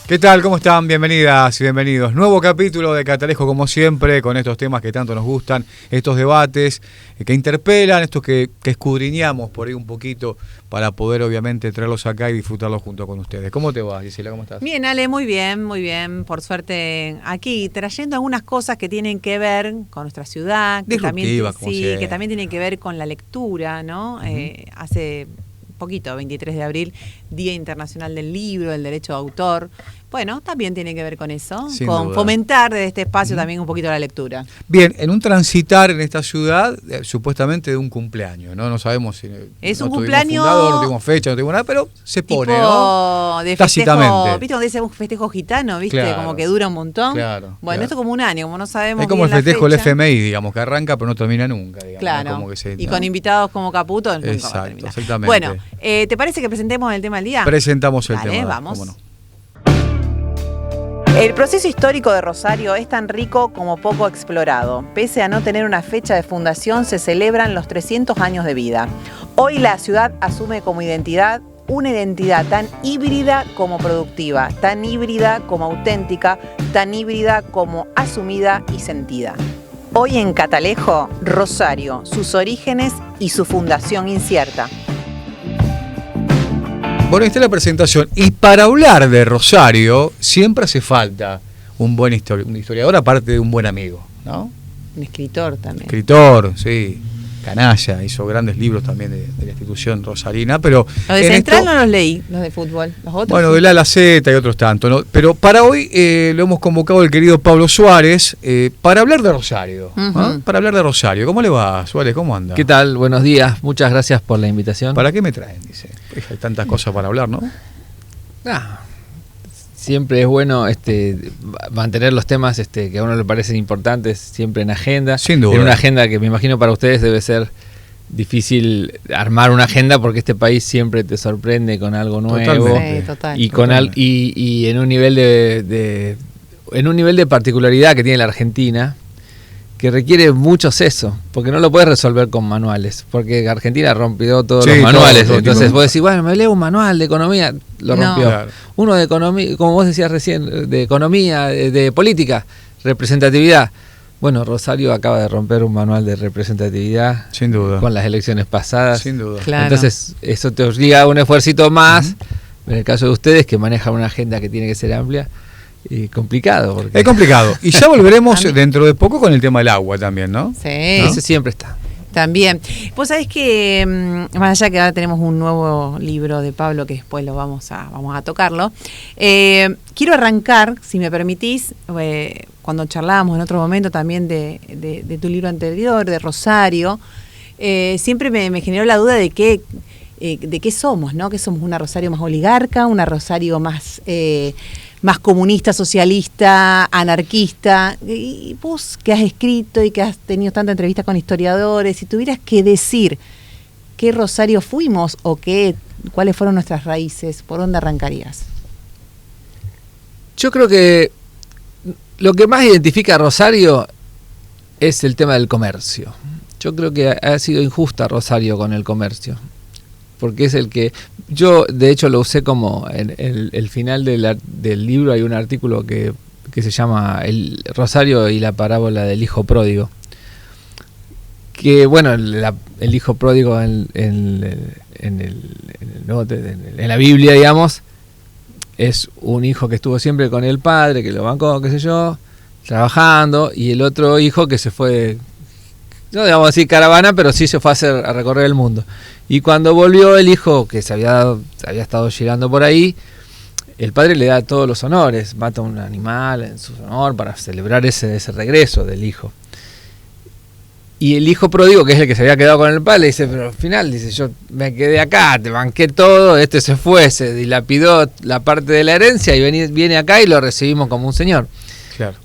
¿Qué tal? ¿Cómo están? Bienvenidas y bienvenidos. Nuevo capítulo de Catalejo, como siempre, con estos temas que tanto nos gustan, estos debates que interpelan, estos que escudriñamos por ahí un poquito para poder, obviamente, traerlos acá y disfrutarlos junto con ustedes. ¿Cómo te va, Gisela? ¿Cómo estás? Bien, Ale, muy bien. Por suerte, aquí trayendo algunas cosas que tienen que ver con nuestra ciudad, que también, que también tienen que ver con la lectura, ¿no? Hace poquito, 23 de abril, Día Internacional del Libro, del Derecho de Autor. Bueno, también tiene que ver con eso, sin con duda. Fomentar desde este espacio también un poquito la lectura. Bien, en un transitar en esta ciudad, supuestamente de un cumpleaños, ¿no? No sabemos si es no un cumpleaños fundador, no tuvimos fecha, no tuvimos nada, pero se pone, tipo ¿no? De tácitamente. Festejo, ¿viste? Donde dice un festejo gitano, ¿viste? Claro, como que dura un montón. Claro, bueno, esto como un año, como no sabemos. Es como bien el festejo del fecha. FMI, digamos, que arranca pero no termina nunca, digamos. Claro, como que y con invitados como Caputo, nunca va a terminar. Exactamente. Bueno, ¿te parece que presentemos el tema del día? Presentamos el Dale, tema. Vamos. ¿Cómo no? El proceso histórico de Rosario es tan rico como poco explorado. Pese a no tener una fecha de fundación, se celebran los 300 años de vida. Hoy la ciudad asume como identidad una identidad tan híbrida como productiva, tan híbrida como auténtica, tan híbrida como asumida y sentida. Hoy en Catalejo, Rosario, sus orígenes y su fundación incierta. Bueno, esta es la presentación. Y para hablar de Rosario, siempre hace falta un buen historiador, aparte de un buen amigo, ¿no? Un escritor también. Escritor, sí. Canalla, hizo grandes libros también de la institución rosarina, pero... Los de Central no los leí, los de fútbol. Los otros bueno, sí. del A a la Z y otros tantos, ¿no? Pero para hoy lo hemos convocado el querido Pablo Suárez para hablar de Rosario. ¿No? Para hablar de Rosario. ¿Cómo le va, Suárez? ¿Cómo anda? ¿Qué tal? Buenos días. Muchas gracias por la invitación. ¿Para qué me traen? Dice. Hay tantas cosas para hablar, ¿no? Siempre es bueno mantener los temas que a uno le parecen importantes siempre en agenda. Sin duda. En una agenda que me imagino para ustedes debe ser difícil armar una agenda porque este país siempre te sorprende con algo nuevo. Totalmente. Sí, total. Y en un nivel de particularidad que tiene la Argentina, que requiere mucho seso, porque no lo puedes resolver con manuales, porque Argentina rompió todos los manuales. Todo, entonces vos decís, bueno, me leo un manual de economía, lo rompió. Claro. Uno de economía, como vos decías recién, de economía, de política, representatividad. Bueno, Rosario acaba de romper un manual de representatividad. Sin duda. Con las elecciones pasadas. Sin duda. Claro. Entonces, eso te obliga a un esfuercito más. En el caso de ustedes, que manejan una agenda que tiene que ser amplia, complicado. Porque... Es complicado. Y ya volveremos dentro de poco con el tema del agua también, ¿no? Sí. ¿no? Ese siempre está. También. Vos sabés que, más allá que ahora tenemos un nuevo libro de Pablo, que después vamos a tocarlo, quiero arrancar, si me permitís, cuando charlábamos en otro momento también de tu libro anterior, de Rosario, siempre me generó la duda de qué somos, ¿no? Que somos una Rosario más oligarca, una Rosario más comunista, socialista, anarquista. Y vos que has escrito y que has tenido tanta entrevista con historiadores, si tuvieras que decir qué Rosario fuimos o cuáles fueron nuestras raíces, ¿por dónde arrancarías? Yo creo que lo que más identifica a Rosario es el tema del comercio. Yo creo que ha sido injusta Rosario con el comercio, porque es el que... Yo, de hecho, lo usé como en el final del libro. Hay un artículo que se llama El Rosario y la parábola del hijo pródigo. Que, bueno, el hijo pródigo en la Biblia, digamos, es un hijo que estuvo siempre con el padre, que lo bancó, qué sé yo, trabajando, y el otro hijo que se fue... No digamos así caravana, pero sí se fue a recorrer el mundo. Y cuando volvió el hijo, que se había estado girando por ahí, el padre le da todos los honores, mata un animal en su honor para celebrar ese regreso del hijo. Y el hijo pródigo, que es el que se había quedado con el padre, le dice, pero al final, dice, yo me quedé acá, te banqué todo, se fue, se dilapidó la parte de la herencia y viene acá y lo recibimos como un señor. Claro.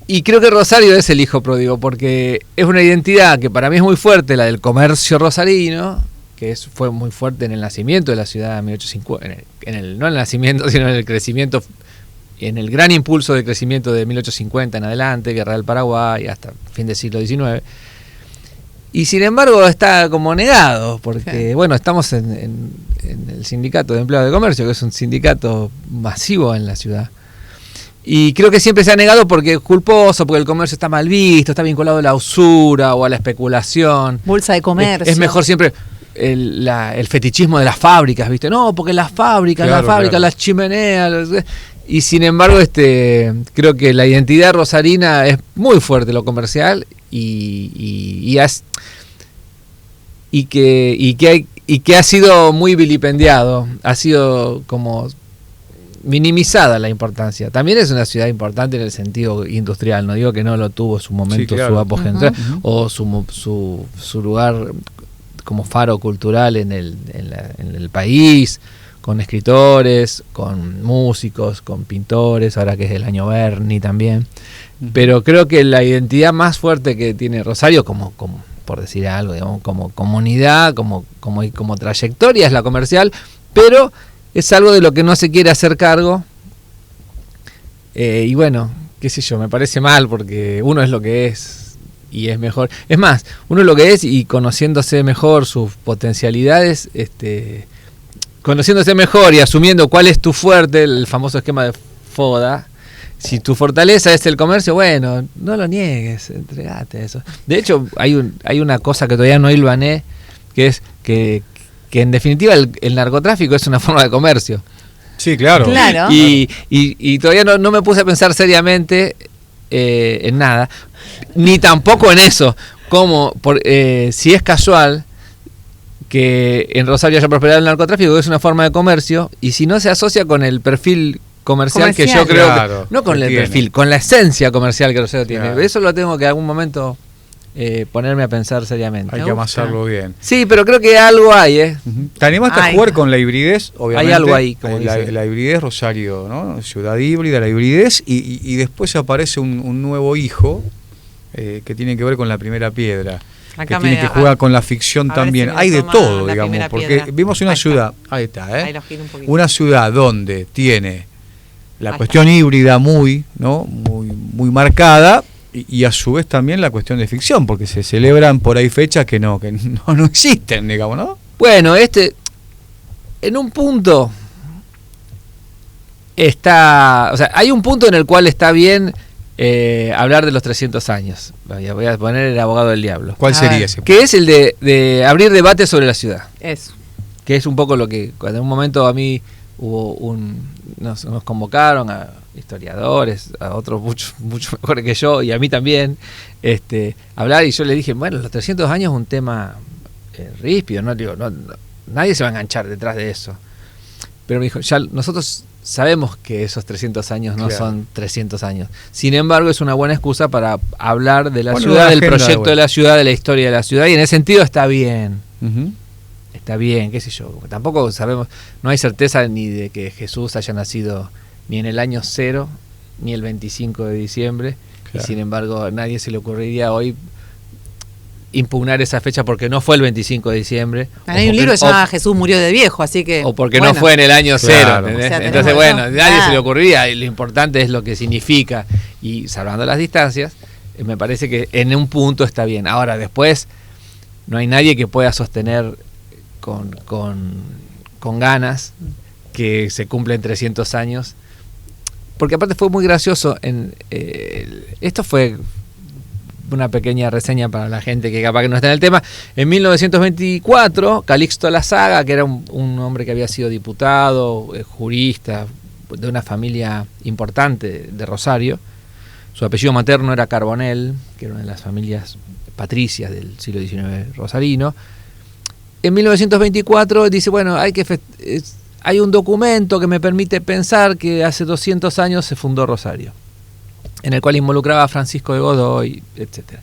Y creo que Rosario es el hijo pródigo, porque es una identidad que para mí es muy fuerte, la del comercio rosarino, que fue muy fuerte en el nacimiento de la ciudad en 1850, no en el nacimiento, sino en el crecimiento, en el gran impulso de crecimiento de 1850 en adelante, Guerra del Paraguay, hasta fin del siglo XIX. Y sin embargo está como negado, porque bueno, estamos en el sindicato de empleados de comercio, que es un sindicato masivo en la ciudad. Y creo que siempre se ha negado porque es culposo, porque el comercio está mal visto, está vinculado a la usura o a la especulación. Bolsa de comercio. Es mejor siempre el fetichismo de las fábricas, ¿viste? No, porque las fábricas, claro. las chimeneas. Y sin embargo, creo que la identidad rosarina es muy fuerte, lo comercial, y que ha sido muy vilipendiado, ha sido como minimizada la importancia. También es una ciudad importante en el sentido industrial, no digo que no lo tuvo en su momento, sí, claro, su apogeo, o su lugar como faro cultural en el país, con escritores, con músicos, con pintores, ahora que es el año Berni también. Pero creo que la identidad más fuerte que tiene Rosario, como por decir algo, digamos, como comunidad, como trayectoria, es la comercial, pero es algo de lo que no se quiere hacer cargo. Y bueno, qué sé yo, me parece mal porque uno es lo que es y es mejor. Es más, uno es lo que es y conociéndose mejor sus potencialidades, conociéndose mejor y asumiendo cuál es tu fuerte, el famoso esquema de FODA. Si tu fortaleza es el comercio, bueno, no lo niegues, entregate eso. De hecho, hay una cosa que todavía no hilvané, que es que en definitiva el narcotráfico es una forma de comercio. Sí, claro. Y todavía no me puse a pensar seriamente en nada, ni tampoco en eso, como si es casual que en Rosario haya prosperado el narcotráfico, que es una forma de comercio, y si no se asocia con el perfil comercial que yo creo claro, que, no con el perfil, con la esencia comercial que Rosario tiene. Claro. Eso lo tengo que en algún momento ponerme a a pensar seriamente. Hay que amasarlo bien. Sí, pero creo que algo hay, ¿Te animaste a jugar con la hibridez? Obviamente. Hay algo ahí, como la hibridez, Rosario, ¿no? Ciudad híbrida, la hibridez, y después aparece un nuevo hijo que tiene que ver con la primera piedra. Acá que tiene que jugar con la ficción también. Si hay de todo, digamos, porque piedra. Vimos una ciudad, ahí está, ahí una ciudad donde tiene la cuestión híbrida muy muy marcada, y a su vez también la cuestión de ficción, porque se celebran por ahí fechas que no existen, digamos, ¿no? Bueno, en un punto está, o sea, hay un punto en el cual está bien hablar de los 300 años. Voy a poner el abogado del diablo. ¿Cuál sería ese? Que es el de abrir debate sobre la ciudad. Eso. Que es un poco lo que, cuando en un momento a mí nos convocaron a historiadores, a otros mucho mejores que yo, y a mí también, hablar, y yo le dije, bueno, los 300 años es un tema ríspido, nadie se va a enganchar detrás de eso. Pero me dijo, ya nosotros sabemos que esos 300 años no son 300 años. Sin embargo, es una buena excusa para hablar de la ciudad, del proyecto de la ciudad, de la historia de la ciudad, y en ese sentido está bien. Está bien, qué sé yo. Tampoco sabemos, no hay certeza ni de que Jesús haya nacido ni en el año 0, ni el 25 de diciembre, y sin embargo a nadie se le ocurriría hoy impugnar esa fecha porque no fue el 25 de diciembre. Hay un libro que se llama Jesús murió de viejo, así que... O porque no fue en el año 0. O sea, entonces, bueno, nadie se le ocurriría, y lo importante es lo que significa, y salvando las distancias, me parece que en un punto está bien. Ahora, después, no hay nadie que pueda sostener con ganas que se cumplen 300 años, porque aparte fue muy gracioso. Esto fue una pequeña reseña para la gente que capaz que no está en el tema. En 1924, Calixto Lazaga, que era un hombre que había sido diputado, jurista, de una familia importante de Rosario, su apellido materno era Carbonell, que era una de las familias patricias del siglo XIX rosarino. En 1924 dice, bueno, hay un documento que me permite pensar que hace 200 años se fundó Rosario, en el cual involucraba a Francisco de Godoy, etcétera.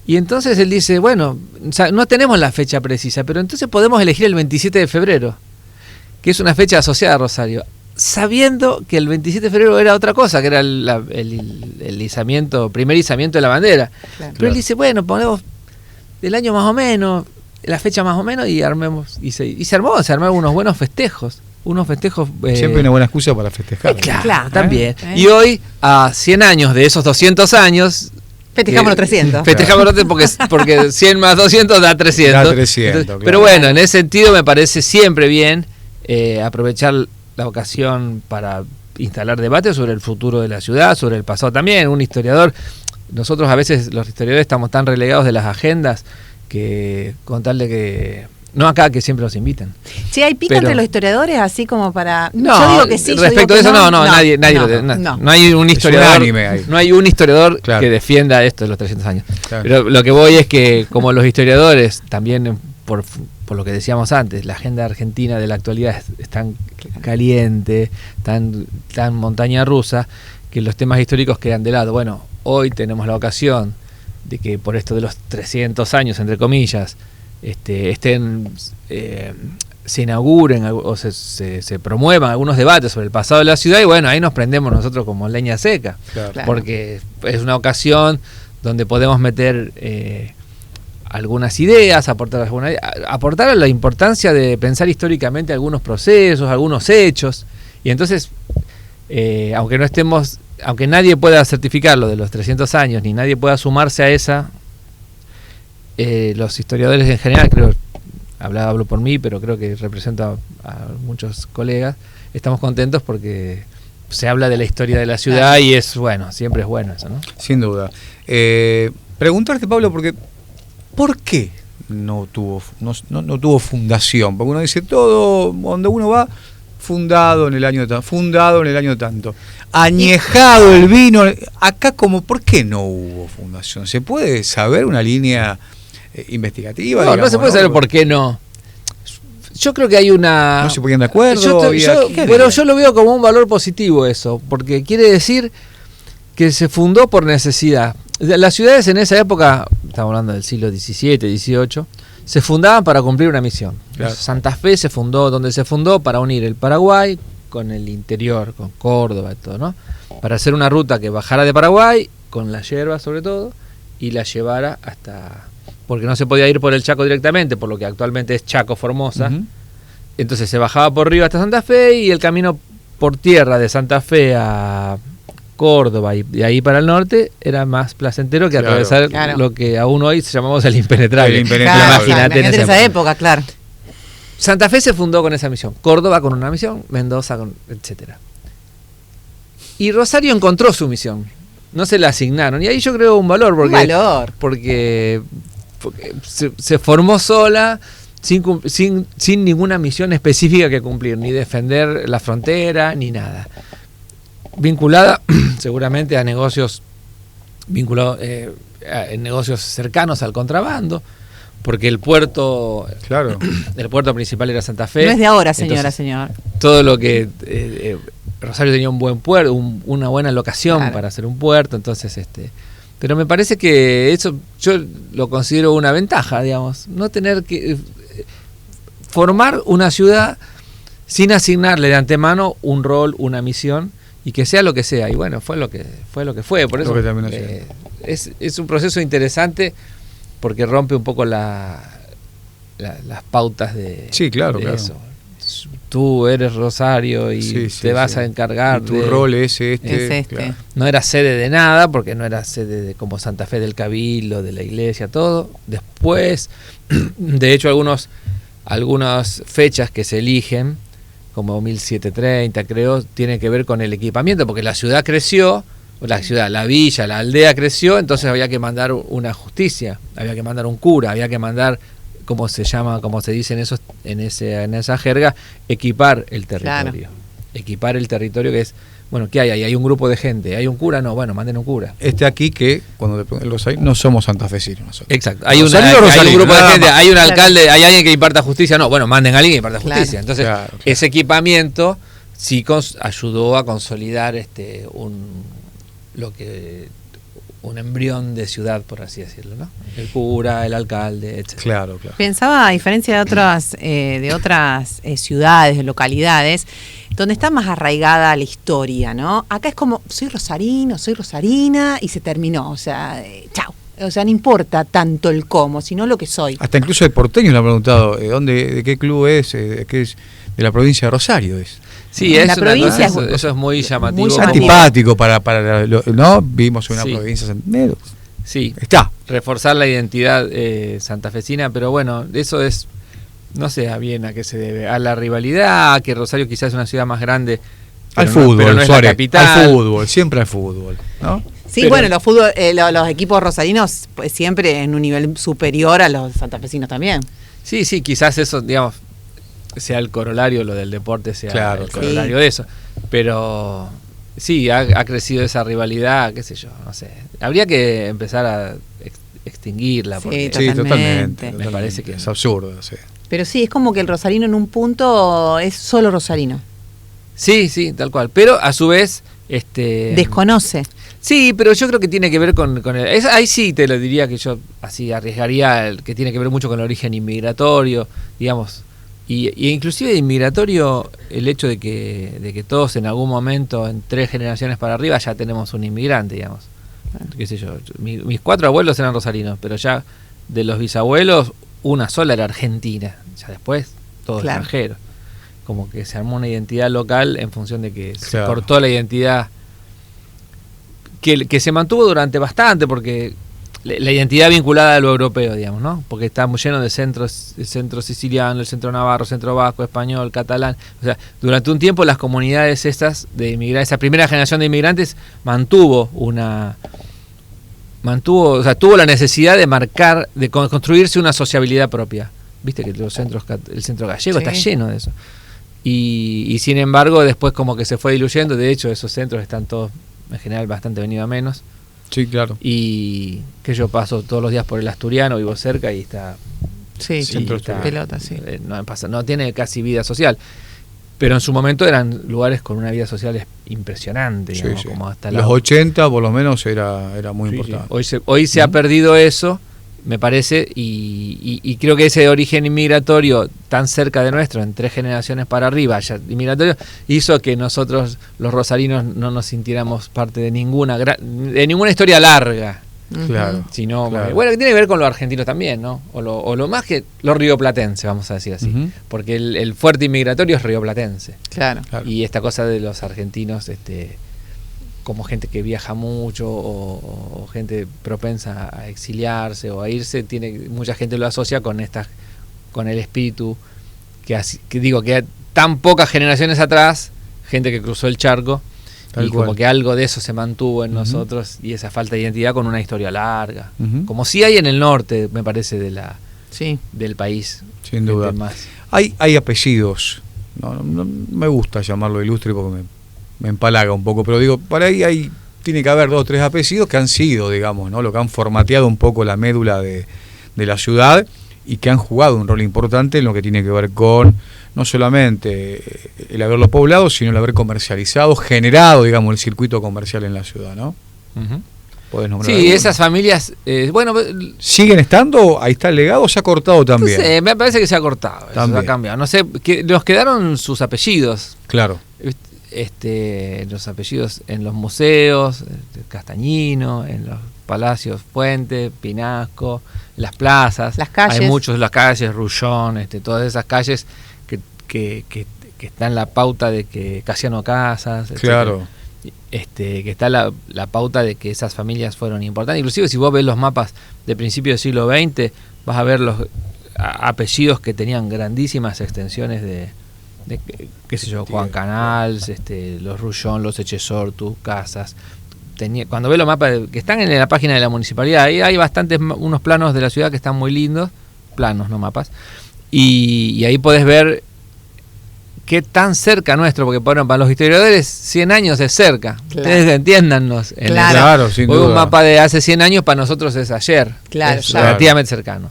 Y entonces él dice, bueno, o sea, no tenemos la fecha precisa, pero entonces podemos elegir el 27 de febrero, que es una fecha asociada a Rosario, sabiendo que el 27 de febrero era otra cosa, que era el izamiento, primer izamiento de la bandera. Claro. Pero él dice, bueno, ponemos el año más o menos, la fecha más o menos, y armemos, y se armaron unos buenos festejos. Siempre hay una buena excusa para festejar. Claro, también. Y hoy, a 100 años de esos 200 años, Festejamos los 300. Festejamos los 300 porque 100 más 200 da 300. Da 300, Entonces, claro. Pero bueno, en ese sentido me parece siempre bien aprovechar la ocasión para instalar debates sobre el futuro de la ciudad, sobre el pasado también. Un historiador, nosotros a veces los historiadores estamos tan relegados de las agendas que con tal de que... No acá, que siempre los invitan. Sí, hay pica entre los historiadores, así como para... No, yo digo que sí, respecto yo digo a eso, que no, nadie no hay un historiador, no hay un historiador claro, que defienda esto de los 300 años. Claro. Pero lo que voy es que, como los historiadores, también por lo que decíamos antes, la agenda argentina de la actualidad es tan caliente, tan montaña rusa, que los temas históricos quedan de lado. Bueno, hoy tenemos la ocasión de que por esto de los 300 años, entre comillas, se inauguren o se promuevan algunos debates sobre el pasado de la ciudad, y bueno, ahí nos prendemos nosotros como leña seca, Claro. porque es una ocasión donde podemos meter algunas ideas, aportar a la importancia de pensar históricamente algunos procesos, algunos hechos, y entonces, aunque nadie pueda certificar lo de los 300 años, ni nadie pueda sumarse a esa, los historiadores en general, hablo por mí, pero creo que represento a muchos colegas, estamos contentos porque se habla de la historia de la ciudad, y es bueno, siempre es bueno eso, ¿no? Sin duda. Preguntarte, Pablo, ¿por qué no tuvo fundación? Porque uno dice, todo, donde uno va, fundado en el año tanto, añejado el vino, acá como, ¿por qué no hubo fundación? ¿Se puede saber una línea investigativa? No, digamos, no se puede saber por qué no. Yo creo que hay una... ¿No se ponían de acuerdo? Yo lo veo como un valor positivo eso, porque quiere decir que se fundó por necesidad. Las ciudades en esa época, estamos hablando del siglo XVII, XVIII, se fundaban para cumplir una misión. Claro. Santa Fe se fundó para unir el Paraguay con el interior, con Córdoba y todo, ¿no? Para hacer una ruta que bajara de Paraguay, con la yerba sobre todo, y la llevara hasta... porque no se podía ir por el Chaco directamente, por lo que actualmente es Chaco Formosa. Uh-huh. Entonces se bajaba por río hasta Santa Fe, y el camino por tierra de Santa Fe a Córdoba y de ahí para el norte era más placentero que atravesar lo que aún hoy llamamos el impenetrable. Imagínate en esa época, claro. Santa Fe se fundó con esa misión, Córdoba con una misión, Mendoza con etcétera. Y Rosario encontró su misión, no se la asignaron, y ahí yo creo un valor, porque se formó sola, sin ninguna misión específica que cumplir, ni defender la frontera, ni nada. Vinculada seguramente a negocios en negocios cercanos al contrabando, porque el puerto principal era Santa Fe. No es de ahora, señor. Todo lo que Rosario tenía un buen puerto, una buena locación para hacer un puerto, entonces pero me parece que eso yo lo considero una ventaja, digamos, no tener que formar una ciudad sin asignarle de antemano un rol, una misión, y que sea lo que sea. Y bueno, fue lo que fue. Por eso es un proceso interesante, porque rompe un poco las pautas de eso. Tú eres Rosario y te vas a encargar. Y tu rol es Claro. No era sede de nada, porque no era sede de como Santa Fe del Cabildo, de la iglesia, todo. Después, de hecho, algunas fechas que se eligen, como 1730 creo, tienen que ver con el equipamiento, porque la ciudad creció, la villa, la aldea creció, entonces había que mandar una justicia, había que mandar un cura, había que mandar, como se dice en esa jerga, equipar el territorio. Claro. Equipar el territorio, que es, bueno, ¿qué hay ahí? Hay un grupo de gente, ¿hay un cura? No, bueno, manden un cura. Aquí que, cuando no somos santafesinos nosotros. Exacto, hay un grupo de gente, hay un alcalde, hay alguien que imparta justicia, no, bueno, manden a alguien que imparta justicia. Entonces, ese equipamiento sí ayudó a consolidar un embrión de ciudad, por así decirlo, ¿no? El cura, el alcalde, etc. Claro. Pensaba, a diferencia de otras ciudades, localidades, donde está más arraigada la historia, ¿no? Acá es como, soy rosarino, soy rosarina, y se terminó, o sea, chau. O sea, no importa tanto el cómo, sino lo que soy. Hasta incluso el porteño le han preguntado, ¿de qué club es? ¿Qué es? De la provincia de Rosario es. Sí, eso es muy llamativo. Muy antipático para ¿no? Vivimos en una provincia. Sí, está. reforzar la identidad santafesina, pero bueno, eso es, no sé bien a qué se debe, a la rivalidad, a que Rosario quizás es una ciudad más grande, Al pero fútbol, pero no es Suárez, la capital. al fútbol, siempre al fútbol, ¿no? Sí, Pero- bueno, los equipos rosarinos pues, siempre en un nivel superior a los santafesinos también. Sí, quizás eso, digamos, sea el corolario, lo del deporte sea Claro, el claro. corolario de eso, pero sí, ha crecido esa rivalidad, qué sé yo, no sé, habría que empezar a extinguirla, Sí, porque Sí, Totalmente. totalmente. parece que- es absurdo, sí. Pero sí, es como que el rosarino en un punto es solo rosarino. sí, tal cual, pero a su vez, Desconoce. sí, pero yo creo que tiene que ver con ahí sí te lo diría que yo así arriesgaría que tiene que ver mucho con el origen inmigratorio, digamos, y inclusive inmigratorio el hecho de que todos en algún momento, en 3 generaciones para arriba, ya tenemos un inmigrante, digamos. Qué sé yo, mis 4 abuelos eran rosarinos, pero ya de los bisabuelos, una sola era argentina, ya después todo Claro. extranjero. Como que se armó una identidad local en función de que se Claro. cortó la identidad que se mantuvo durante bastante, porque la identidad vinculada a lo europeo, digamos, ¿no? Porque estamos llenos de centros, el centro siciliano, el centro navarro, centro vasco, español, catalán. O sea, durante un tiempo las comunidades estas de inmigrantes, esa primera generación de inmigrantes tuvo la necesidad de marcar, de construirse una sociabilidad propia. Viste que el centro gallego Sí. está lleno de eso. Y sin embargo, después como que se fue diluyendo. De hecho, esos centros están todos, en general, bastante venido a menos. Sí, claro. Y que yo paso todos los días por el Asturiano, vivo cerca y está... Sí, Centro está, pelota, sí. no tiene casi vida social. Pero en su momento eran lugares con una vida social impresionante, Sí, digamos, sí. como hasta Los 80 por lo menos era muy Sí, importante. sí. Hoy se ha perdido eso, me parece, y creo que ese origen inmigratorio tan cerca de nuestro, en 3 generaciones para arriba, ya inmigratorio, hizo que nosotros, los rosarinos, no nos sintiéramos parte de ninguna historia larga, Claro. sino, Claro. bueno, que tiene que ver con los argentinos también, ¿no? O lo más que los rioplatenses, vamos a decir así, Ujú. porque el fuerte inmigratorio es rioplatense. Claro. Claro. Y esta cosa de los argentinos, como gente que viaja mucho o gente propensa a exiliarse o a irse, mucha gente lo asocia con el espíritu que tan pocas generaciones atrás, gente que cruzó el charco, Tal y cual. como que algo de eso se mantuvo en Ujú. nosotros, y esa falta de identidad con una historia larga, Ujú. como sí hay en el norte, me parece, Sí. del país. Sin duda. Gente más. Hay apellidos. No me gusta llamarlo ilustre porque me empalaga un poco, pero digo, para ahí tiene que haber 2 o 3 apellidos que han sido, digamos, ¿no? Lo que han formateado un poco la médula de la ciudad y que han jugado un rol importante en lo que tiene que ver con no solamente el haberlo poblado, sino el haber comercializado, generado, digamos, el circuito comercial en la ciudad, ¿no? Ujú. ¿Podés nombrar Sí, alguno? esas familias, bueno, ¿Siguen estando? ¿Ahí está el legado o se ha cortado también? no sé, me parece que se ha cortado, eso También. ha cambiado. No sé, nos quedaron sus apellidos. Claro. Los apellidos en los museos, Castañino, en los palacios Fuente, Pinasco, en las plazas. Las calles. Hay muchos, las calles, Rullón, todas esas calles que están en la pauta de que Casiano Casas, Claro. que está la pauta de que esas familias fueron importantes. Inclusive si vos ves los mapas de principios del siglo XX, vas a ver los apellidos que tenían grandísimas extensiones de qué sé yo, Juan Canals, los Rullón, los Echesortu, Casas. Cuando ves los mapas que están en la página de la municipalidad, ahí hay bastantes unos planos de la ciudad que están muy lindos, planos, no mapas, y ahí podés ver qué tan cerca nuestro, porque para los historiadores 100 años es cerca. Claro. Ustedes entiéndannos. Claro. Sin Hoy duda. un mapa de hace 100 años para nosotros es ayer. Claro, es ya. relativamente cercano.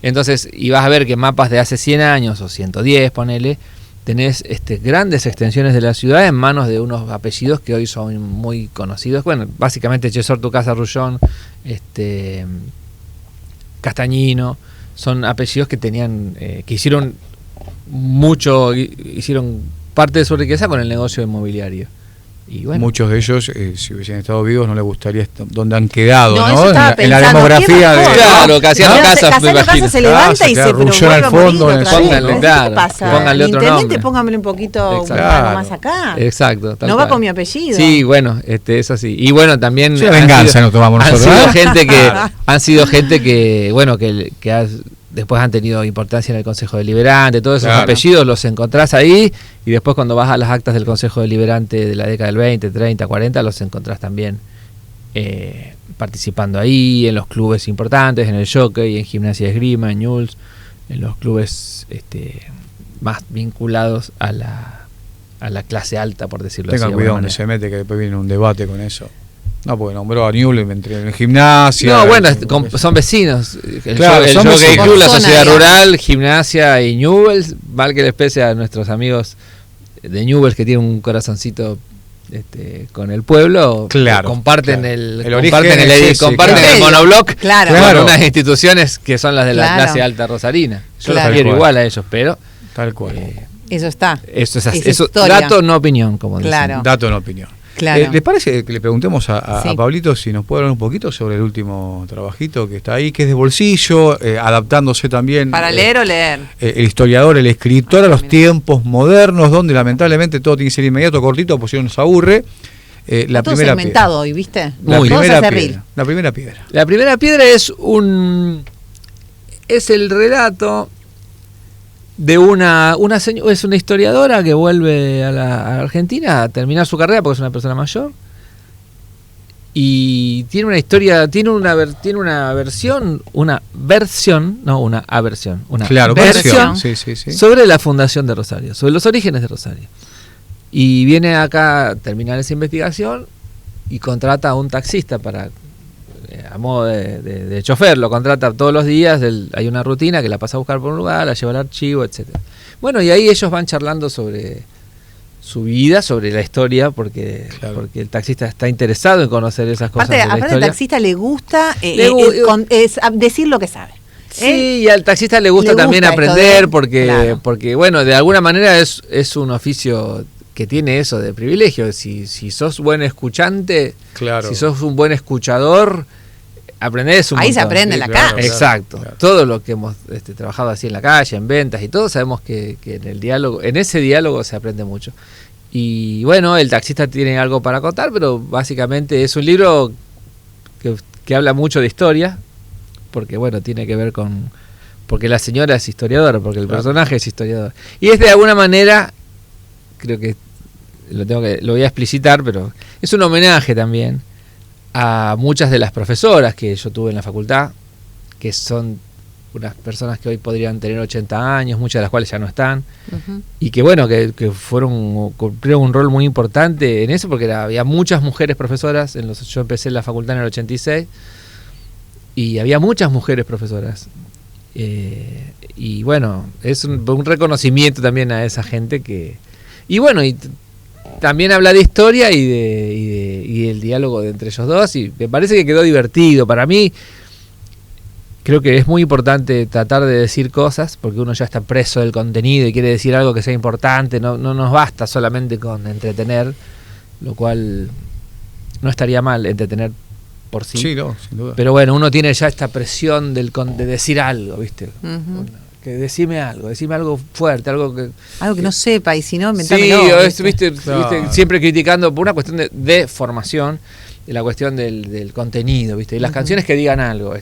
Entonces, y vas a ver que mapas de hace 100 años o 110, ponele, tenés grandes extensiones de la ciudad en manos de unos apellidos que hoy son muy conocidos. Bueno, básicamente Chesortu, Casa, Rullón, Castañino, son apellidos que tenían, que hicieron parte de su riqueza con el negocio inmobiliario. Y bueno, muchos de ellos, si hubiesen estado vivos, no les gustaría dónde han quedado, No, ¿no? eso estaba En la pensando, demografía ¿qué de... bajón, Claro, Casiano ¿no? Casas, me Casiano imagino. Casas se levanta Claro, y se se pero arrulló al vuelve a fondo morir en el otra vez, Pónganle, ¿no? claro, ¿Qué pasa? pónganle otro Intendente, nombre. póngamele un poquito Exacto. algo más acá. Exacto. Tal No cual. va con mi apellido. Sí, bueno, es así. Y bueno, también Es una venganza, nos tomamos nosotros, han sido ¿eh? gente que Claro. han sido gente que bueno, que después han tenido importancia en el Consejo Deliberante, todos esos Claro. apellidos los encontrás ahí y después cuando vas a las actas del Consejo Deliberante de la década del 20, 30, 40 los encontrás también participando ahí en los clubes importantes, en el Jockey, en Gimnasia de Esgrima, en Newell's, en los clubes más vinculados a la clase alta, por decirlo así. Tengan de cuidado alguna donde se manera. mete, que después viene un debate con eso. No, porque nombró a Newell en gimnasia. No, bueno, son vecinos. Claro, El son Jockey vecinos. Club, la Zona, Sociedad digamos. Rural, Gimnasia y Newell's. Mal que les pese a nuestros amigos de Newell's que tienen un corazoncito con el pueblo. Claro, comparten claro. el origen comparten el, es ese, comparten claro. el monobloc Claro. con Claro. unas instituciones que son las de la Claro. clase alta rosarina. Yo Claro. los quiero Tal cual. igual a ellos, pero Tal cual. Eso está. eso es así. Es Eso, historia. dato, no opinión, como dicen. Claro. Dato en opinión. Claro. ¿Les parece que le preguntemos a Sí. Pablito si nos puede hablar un poquito sobre el último trabajito que está ahí, que es de bolsillo, adaptándose también... ¿Para leer o leer? El historiador, el escritor a los mira. tiempos modernos, donde lamentablemente todo tiene que ser inmediato, cortito, porque si no nos aburre. La Todo primera segmentado hoy, ¿viste? piedra. Muy. La Vamos a primera hacer piedra. reel. La primera piedra. La primera piedra es el relato de una es una historiadora que vuelve a la Argentina a terminar su carrera porque es una persona mayor y tiene una historia, tiene una aversión Claro, versión. Sí, sí, sí. sobre la fundación de Rosario, sobre los orígenes de Rosario. Y viene acá a terminar esa investigación y contrata a un taxista para a modo de chofer, lo contrata todos los días, hay una rutina que la pasa a buscar por un lugar, la lleva al archivo, etcétera. Bueno, y ahí ellos van charlando sobre su vida, sobre la historia, porque el taxista está interesado en conocer esas cosas de la Aparte al historia. taxista le gusta decir lo que sabe. Sí, y al taxista le gusta también esto aprender de- porque, claro. porque bueno, de alguna manera es un oficio que tiene eso de privilegio. Si sos buen escuchante, Claro. si sos un buen escuchador, aprendés un Ahí se montón. aprende en la claro, calle. Exacto. claro. Todo lo que hemos trabajado así en la calle, en ventas y todo, sabemos que en el diálogo, en ese diálogo se aprende mucho. Y bueno, el taxista tiene algo para contar, pero básicamente es un libro que habla mucho de historia, porque bueno, tiene que ver porque la señora es historiadora, porque el Claro. personaje es historiador. Y es de alguna manera, creo que lo voy a explicitar, pero es un homenaje también a muchas de las profesoras que yo tuve en la facultad, que son unas personas que hoy podrían tener 80 años, muchas de las cuales ya no están, Ujú. y que bueno, que cumplieron un rol muy importante en eso, porque había muchas mujeres profesoras, yo empecé en la facultad en el 86, y había muchas mujeres profesoras. Y bueno, es un reconocimiento también a esa gente y bueno, también habla de historia y del diálogo entre ellos dos, y me parece que quedó divertido. Para mí, creo que es muy importante tratar de decir cosas, porque uno ya está preso del contenido y quiere decir algo que sea importante, no nos basta solamente con entretener, lo cual no estaría mal entretener por sí. Sí, no, sin duda. Pero bueno, uno tiene ya esta presión de decir algo, ¿viste? Ujú. Que decime algo fuerte, algo que... Algo que no sepa y si no, Sí, inventámelo. ¿viste? Claro. Siempre criticando por una cuestión de formación, de la cuestión del contenido, ¿viste? Y las Ujú. canciones que digan algo.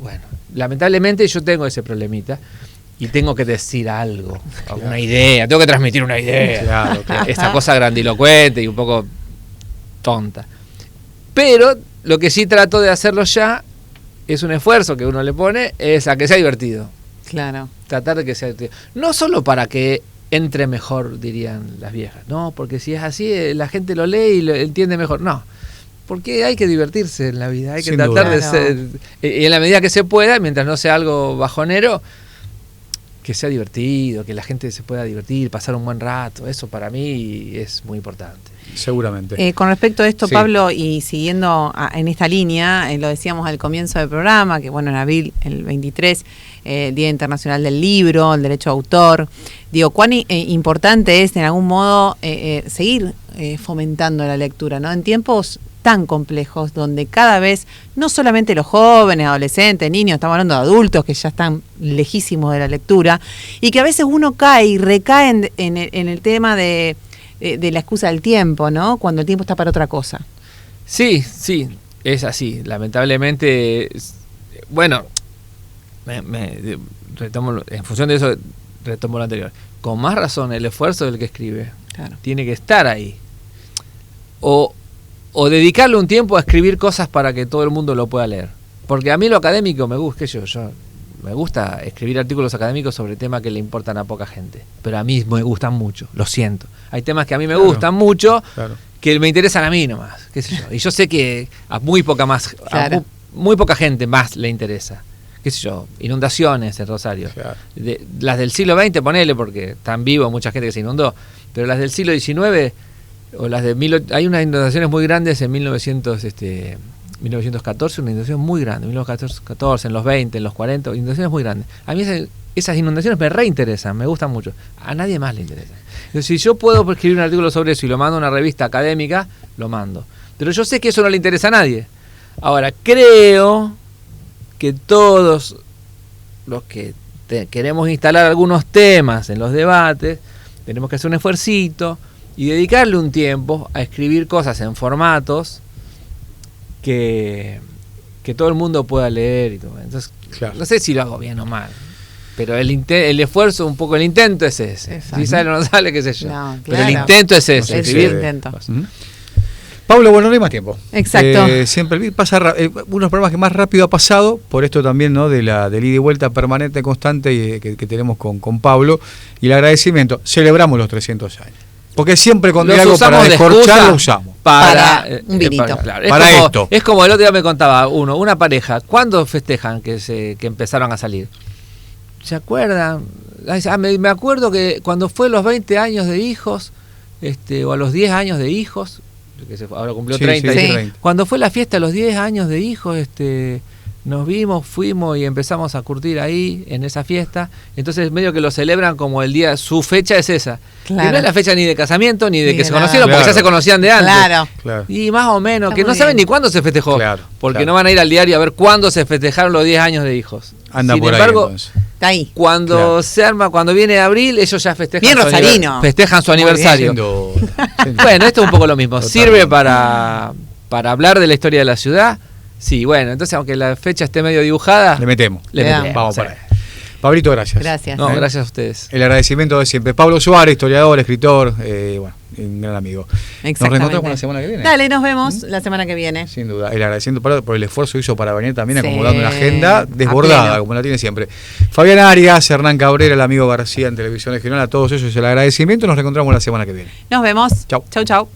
Bueno, lamentablemente yo tengo ese problemita y tengo que decir algo, una idea, tengo que transmitir una idea. Claro, claro. Esta cosa grandilocuente y un poco tonta. Pero lo que sí trato de hacerlo ya es un esfuerzo que uno le pone, es a que sea divertido. Claro. Tratar de que sea divertido. No solo para que entre mejor, dirían las viejas. No, porque si es así, la gente lo lee y lo entiende mejor. No, porque hay que divertirse en la vida. Hay que Sin tratar duda. de Claro. ser, y en la medida que se pueda, mientras no sea algo bajonero, que sea divertido, que la gente se pueda divertir, pasar un buen rato. Eso para mí es muy importante. Seguramente. Con respecto a esto, Sí. Pablo, y siguiendo en esta línea, lo decíamos al comienzo del programa, que bueno, en abril, el 23, Día Internacional del Libro, el derecho de autor, digo, cuán importante es en algún modo seguir fomentando la lectura, ¿no? En tiempos tan complejos, donde cada vez, no solamente los jóvenes, adolescentes, niños, estamos hablando de adultos que ya están lejísimos de la lectura, y que a veces uno cae y recae en el tema de la excusa del tiempo, ¿no? Cuando el tiempo está para otra cosa. Sí, es así. Lamentablemente, bueno, retomo, en función de eso, retomo lo anterior. Con más razón, el esfuerzo del que escribe tiene que estar ahí. O dedicarle un tiempo a escribir cosas para que todo el mundo lo pueda leer. Porque a mí lo académico me gusta, me gusta escribir artículos académicos sobre temas que le importan a poca gente. Pero a mí me gustan mucho, lo siento. Hay temas que a mí me gustan mucho, que me interesan a mí nomás, qué sé yo. Y yo sé que a muy poca gente más le interesa. Qué sé yo, inundaciones en Rosario. Las del siglo XX, ponele, porque están vivos mucha gente que se inundó. Pero las del siglo XIX... o las de hay unas inundaciones muy grandes en 1914, una inundación muy grande, 1914, en los 20, en los 40, inundaciones muy grandes. A mí esas inundaciones me reinteresan, me gustan mucho. A nadie más le interesa. Entonces, si yo puedo escribir un artículo sobre eso y lo mando a una revista académica, lo mando. Pero yo sé que eso no le interesa a nadie. Ahora, creo que todos los que queremos instalar algunos temas en los debates, tenemos que hacer un esfuercito y dedicarle un tiempo a escribir cosas en formatos que todo el mundo pueda leer y todo. Entonces, no sé si lo hago bien o mal, pero el esfuerzo, un poco el intento es ese. Exacto. Si sale o no sale, qué sé yo. No, pero el intento es ese, escribir. Pablo, bueno, no hay más tiempo. Exacto. Siempre pasa unos programas que más rápido ha pasado, por esto también, ¿no? Del ida y vuelta permanente, constante que tenemos con Pablo, y el agradecimiento. Celebramos los 300 años. Porque siempre cuando hay algo para descorchar, lo usamos. Para un vinito. Para esto. Es como el otro día me contaba una pareja, ¿cuándo festejan que empezaron a salir? ¿Se acuerdan? Me acuerdo que cuando fue los 20 años de hijos, o a los 10 años de hijos, ahora cumplió 30. Sí. Cuando fue la fiesta a los 10 años de hijos, nos vimos, fuimos y empezamos a curtir ahí, en esa fiesta. Entonces medio que lo celebran como el día, su fecha es esa. Claro. Que no es la fecha ni de casamiento, ni de que se conocieron, porque ya se conocían de antes. Claro. Y más o menos, está que no saben ni cuándo se festejó. Porque no van a ir al diario a ver cuándo se festejaron los 10 años de hijos. Anda Sin por embargo, ahí, está ahí. Cuando se arma, cuando viene abril, ellos ya festejan. Bien rosarino. Festejan su aniversario. Bueno, esto es un poco lo mismo. Totalmente. Sirve para hablar de la historia de la ciudad. Sí, bueno, entonces aunque la fecha esté medio dibujada, le metemos. Vamos para ahí. Pablito, gracias. Gracias. No, gracias a ustedes. El agradecimiento de siempre. Pablo Suárez, historiador, escritor, un gran amigo. Nos reencontramos la semana que viene. Dale, nos vemos la semana que viene. Sin duda. El agradecimiento por el esfuerzo que hizo para venir también acomodando una agenda desbordada, como la tiene siempre. Fabián Arias, Hernán Cabrera, el amigo García en Televisión Regional, a todos ellos el agradecimiento. Nos reencontramos la semana que viene. Nos vemos. Chau. Chau.